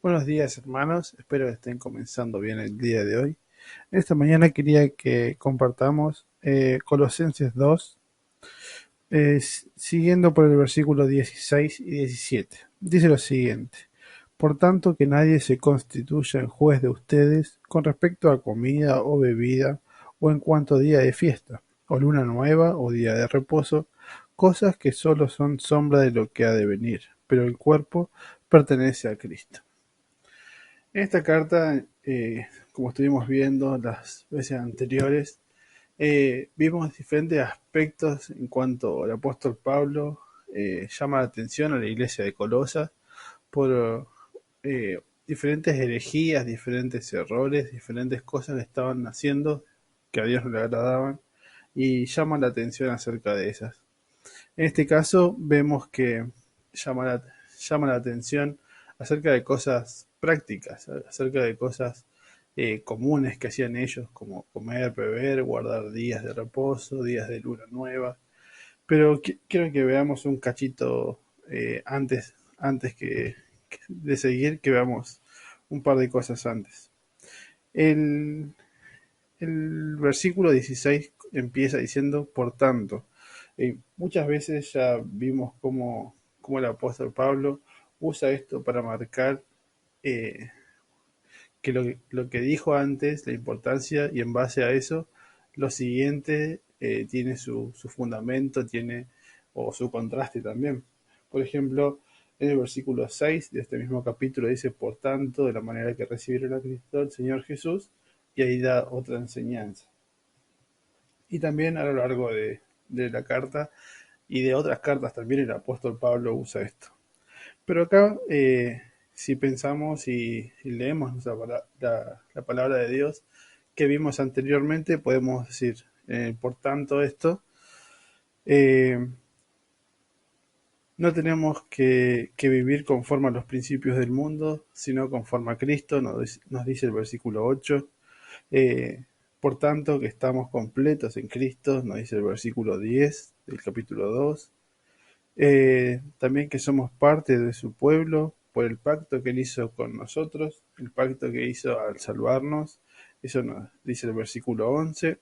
Buenos días, hermanos. Espero que estén comenzando bien el día de hoy. Esta mañana quería que compartamos Colosenses 2, siguiendo por el versículo 16 y 17. Dice lo siguiente: Por tanto, que nadie se constituya en juez de ustedes con respecto a comida o bebida, o en cuanto a día de fiesta, o luna nueva, o día de reposo, cosas que solo son sombra de lo que ha de venir, pero el cuerpo pertenece a Cristo. En esta carta, como estuvimos viendo las veces anteriores, vimos diferentes aspectos en cuanto al apóstol Pablo llama la atención a la iglesia de Colosas por diferentes herejías, diferentes errores, diferentes cosas que estaban haciendo que a Dios no le agradaban, y llama la atención acerca de esas. En este caso vemos que llama la, llama la atención acerca de cosas prácticas, acerca de cosas comunes que hacían ellos, como comer, beber, guardar días de reposo, días de luna nueva. Pero quiero que veamos un cachito antes de seguir, que veamos un par de cosas antes. El, el versículo 16 empieza diciendo, por tanto. Muchas veces ya vimos cómo el apóstol Pablo usa esto para marcar eh, que lo que dijo antes, la importancia, y en base a eso, lo siguiente tiene su fundamento, tiene o su contraste también. Por ejemplo, en el versículo 6 de este mismo capítulo dice, por tanto, de la manera que recibieron a Cristo el Señor Jesús, y ahí da otra enseñanza. Y también a lo largo de la carta y de otras cartas también el apóstol Pablo usa esto. Pero acá, si pensamos y leemos la palabra de Dios que vimos anteriormente, podemos decir, por tanto, esto, eh, no tenemos que vivir conforme a los principios del mundo, sino conforme a Cristo, nos dice el versículo 8. Eh, por tanto, que estamos completos en Cristo, nos dice el versículo 10 del capítulo 2. También que somos parte de su pueblo por el pacto que él hizo con nosotros, el pacto que hizo al salvarnos, eso nos dice el versículo 11,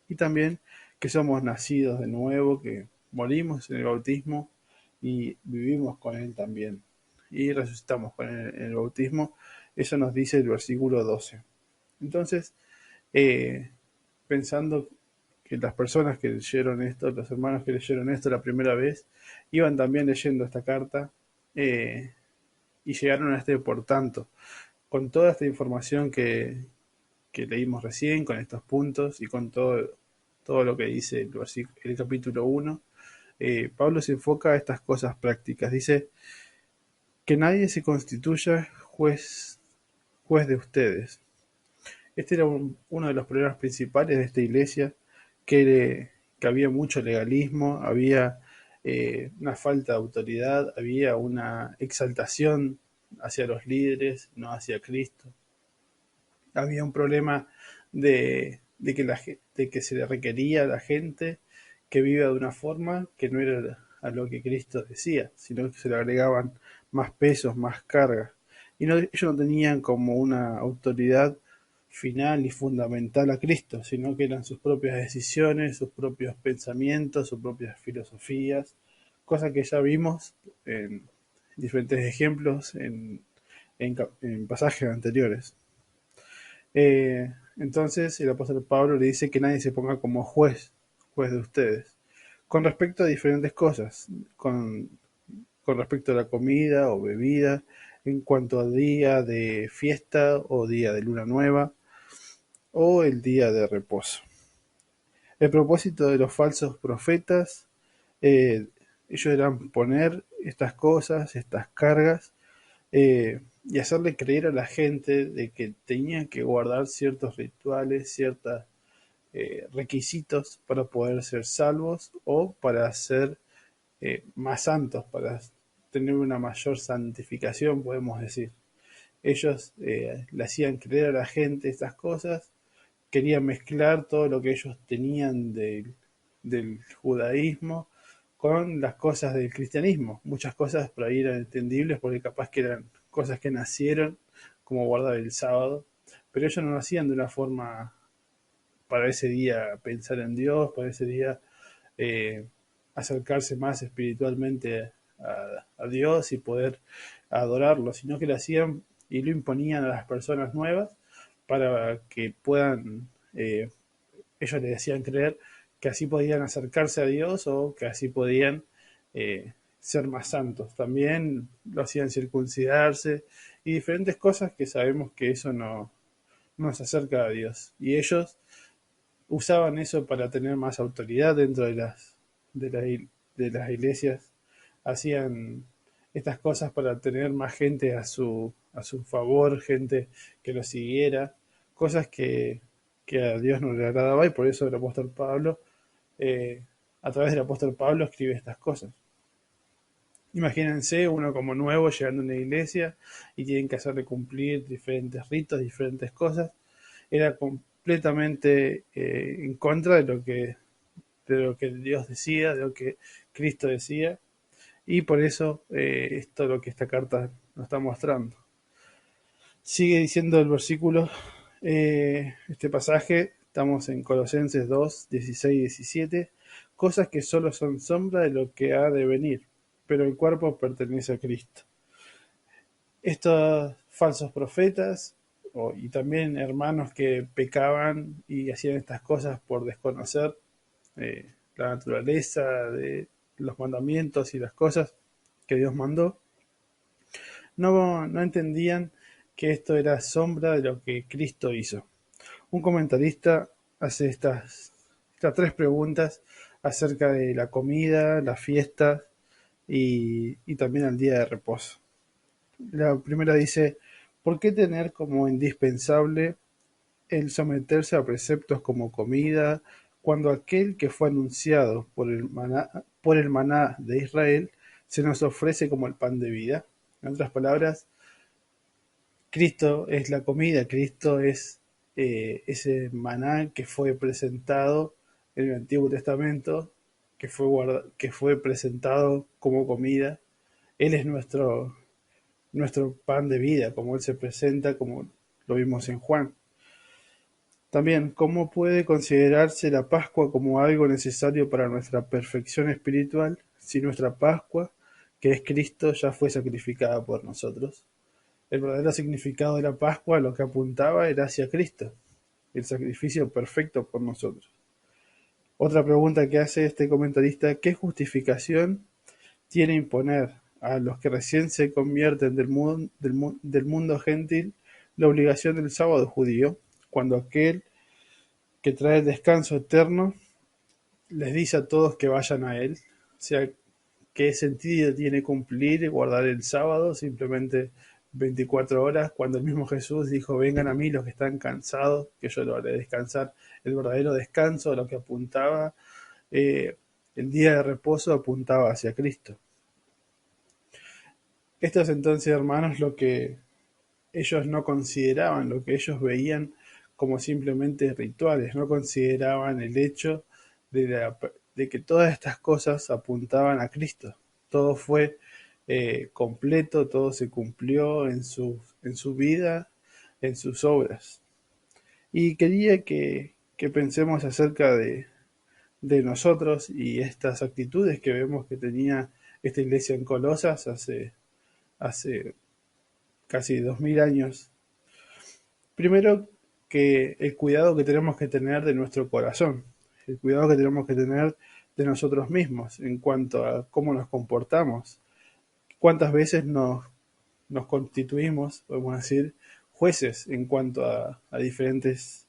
y también que somos nacidos de nuevo, que morimos en el bautismo y vivimos con él también, y resucitamos con él en el bautismo, eso nos dice el versículo 12. Entonces, eh, pensando que las personas que leyeron esto, los hermanos que leyeron esto la primera vez, iban también leyendo esta carta eh, y llegaron a este por tanto. Con toda esta información que leímos recién, con estos puntos y con todo lo que dice el capítulo 1, Pablo se enfoca a estas cosas prácticas. Dice que nadie se constituya juez de ustedes. Este era uno de los problemas principales de esta iglesia, que había mucho legalismo, había una falta de autoridad, había una exaltación hacia los líderes, no hacia Cristo. Había un problema de que se le requería a la gente que viva de una forma que no era a lo que Cristo decía, sino que se le agregaban más pesos, más cargas. Y ellos no tenían como una autoridad final y fundamental a Cristo, sino que eran sus propias decisiones, sus propios pensamientos, sus propias filosofías, cosa que ya vimos en diferentes ejemplos en pasajes anteriores. Entonces el apóstol Pablo le dice que nadie se ponga como juez de ustedes, con respecto a diferentes cosas, con respecto a la comida o bebida, en cuanto a día de fiesta o día de luna nueva o el día de reposo. El propósito de los falsos profetas, eh, ellos eran poner estas cosas, estas cargas, y hacerle creer a la gente de que tenían que guardar ciertos rituales, ciertos requisitos para poder ser salvos o para ser más santos, para tener una mayor santificación, podemos decir. Ellos le hacían creer a la gente estas cosas, querían mezclar todo lo que ellos tenían del judaísmo con las cosas del cristianismo. Muchas cosas por ahí eran entendibles porque capaz que eran cosas que nacieron cómo guardar el sábado, pero ellos no lo hacían de una forma para ese día pensar en Dios, para ese día eh, acercarse más espiritualmente a Dios y poder adorarlo, sino que lo hacían y lo imponían a las personas nuevas para que puedan, ellos les decían creer que así podían acercarse a Dios o que así podían ser más santos. También lo hacían circuncidarse y diferentes cosas que sabemos que eso no nos acerca a Dios. Y ellos usaban eso para tener más autoridad dentro de, la- de las iglesias, hacían estas cosas para tener más gente a su favor, gente que lo siguiera, cosas que a Dios no le agradaba y por eso el apóstol Pablo, eh, a través del apóstol Pablo, escribe estas cosas. Imagínense uno como nuevo llegando a una iglesia y tienen que hacerle cumplir diferentes ritos, diferentes cosas. Era completamente en contra de lo que Dios decía, de lo que Cristo decía, y por eso es todo lo que esta carta nos está mostrando. Sigue diciendo el versículo, este pasaje, estamos en Colosenses 2, 16 y 17, cosas que solo son sombra de lo que ha de venir, pero el cuerpo pertenece a Cristo. Estos falsos profetas y también hermanos que pecaban y hacían estas cosas por desconocer la naturaleza de los mandamientos y las cosas que Dios mandó, no entendían que esto era sombra de lo que Cristo hizo. Un comentarista hace estas tres preguntas acerca de la comida, las fiestas y también el día de reposo. La primera dice, ¿por qué tener como indispensable el someterse a preceptos como comida, cuando aquel que fue anunciado por el maná de Israel se nos ofrece como el pan de vida? En otras palabras, Cristo es la comida, Cristo es ese maná que fue presentado en el Antiguo Testamento, que fue presentado como comida. Él es nuestro pan de vida, como Él se presenta, como lo vimos en Juan. También, ¿cómo puede considerarse la Pascua como algo necesario para nuestra perfección espiritual si nuestra Pascua, que es Cristo, ya fue sacrificada por nosotros? El verdadero significado de la Pascua, lo que apuntaba, era hacia Cristo, el sacrificio perfecto por nosotros. Otra pregunta que hace este comentarista, ¿qué justificación tiene imponer a los que recién se convierten del mundo gentil la obligación del sábado judío, cuando aquel que trae el descanso eterno les dice a todos que vayan a él? O sea, ¿qué sentido tiene cumplir y guardar el sábado simplemente 24 horas cuando el mismo Jesús dijo, vengan a mí los que están cansados, que yo lo haré descansar? El verdadero descanso, a lo que apuntaba, eh, el día de reposo apuntaba hacia Cristo. Esto es entonces, hermanos, lo que ellos no consideraban, lo que ellos veían como simplemente rituales, no consideraban el hecho de que todas estas cosas apuntaban a Cristo. Todo fue completo, todo se cumplió en su vida, en sus obras. Y quería que pensemos acerca de nosotros y estas actitudes que vemos que tenía esta iglesia en Colosas hace casi 2000 años. Primero, que el cuidado que tenemos que tener de nuestro corazón, el cuidado que tenemos que tener de nosotros mismos en cuanto a cómo nos comportamos, cuántas veces nos constituimos, podemos decir, jueces en cuanto a diferentes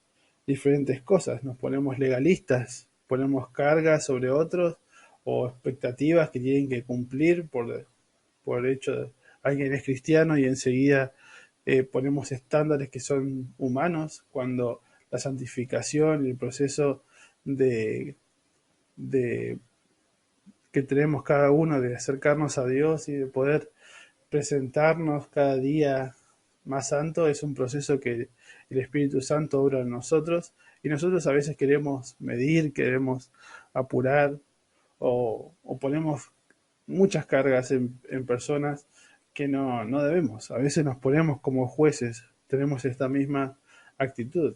cosas, nos ponemos legalistas, ponemos cargas sobre otros o expectativas que tienen que cumplir por hecho de alguien es cristiano y enseguida ponemos estándares que son humanos cuando la santificación y el proceso de, de que tenemos cada uno de acercarnos a Dios y de poder presentarnos cada día más santo es un proceso que el Espíritu Santo obra en nosotros y nosotros a veces queremos medir, queremos apurar o ponemos muchas cargas en personas que no debemos. A veces nos ponemos como jueces tenemos esta misma actitud.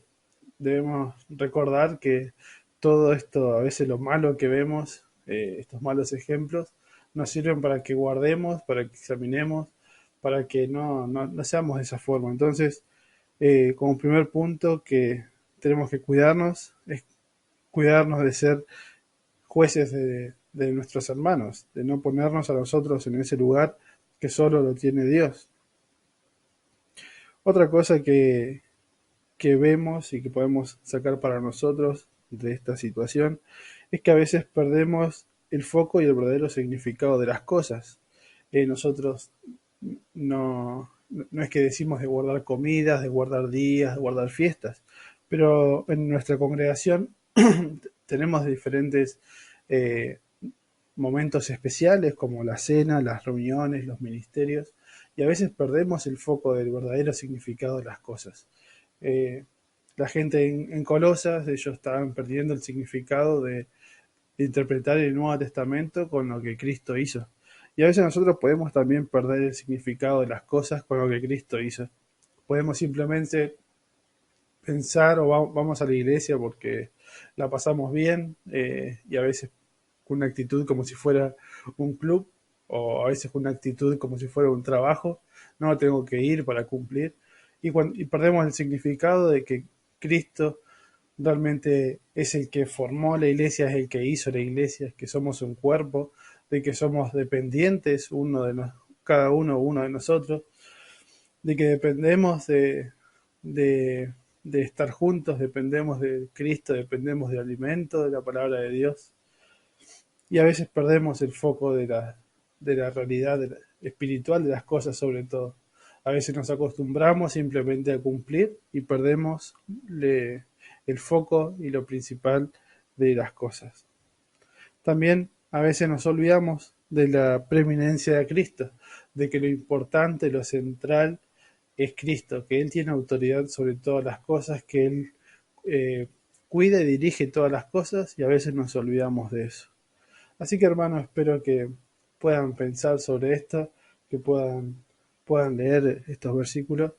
Debemos recordar que todo esto, a veces lo malo que vemos, estos malos ejemplos, nos sirven para que guardemos, para que examinemos, para que no seamos de esa forma. Entonces, como primer punto que tenemos que cuidarnos, es cuidarnos de ser jueces de nuestros hermanos, de no ponernos a nosotros en ese lugar que solo lo tiene Dios. Otra cosa que vemos y que podemos sacar para nosotros de esta situación es que a veces perdemos el foco y el verdadero significado de las cosas. Nosotros no es que decimos de guardar comidas, de guardar días, de guardar fiestas, pero en nuestra congregación tenemos diferentes eh, momentos especiales como la cena, las reuniones, los ministerios, y a veces perdemos el foco del verdadero significado de las cosas. Eh, la gente en Colosas, ellos estaban perdiendo el significado de interpretar el Nuevo Testamento con lo que Cristo hizo. Y a veces nosotros podemos también perder el significado de las cosas con lo que Cristo hizo. Podemos simplemente pensar o vamos a la iglesia porque la pasamos bien y a veces con una actitud como si fuera un club o a veces con una actitud como si fuera un trabajo. No tengo que ir para cumplir y perdemos el significado de que Cristo realmente es el que formó la iglesia, es el que hizo la iglesia, que somos un cuerpo, de que somos dependientes cada uno de nosotros, de que dependemos de, de estar juntos, dependemos de Cristo, dependemos del alimento, de la palabra de Dios, y a veces perdemos el foco de la realidad espiritual de las cosas sobre todo. A veces nos acostumbramos simplemente a cumplir y perdemos el foco y lo principal de las cosas. También a veces nos olvidamos de la preeminencia de Cristo, de que lo importante, lo central es Cristo, que Él tiene autoridad sobre todas las cosas, que Él eh, cuida y dirige todas las cosas y a veces nos olvidamos de eso. Así que hermanos, espero que puedan pensar sobre esto, que puedan leer estos versículos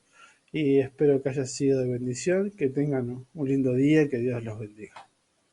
y espero que haya sido de bendición, que tengan un lindo día y que Dios los bendiga.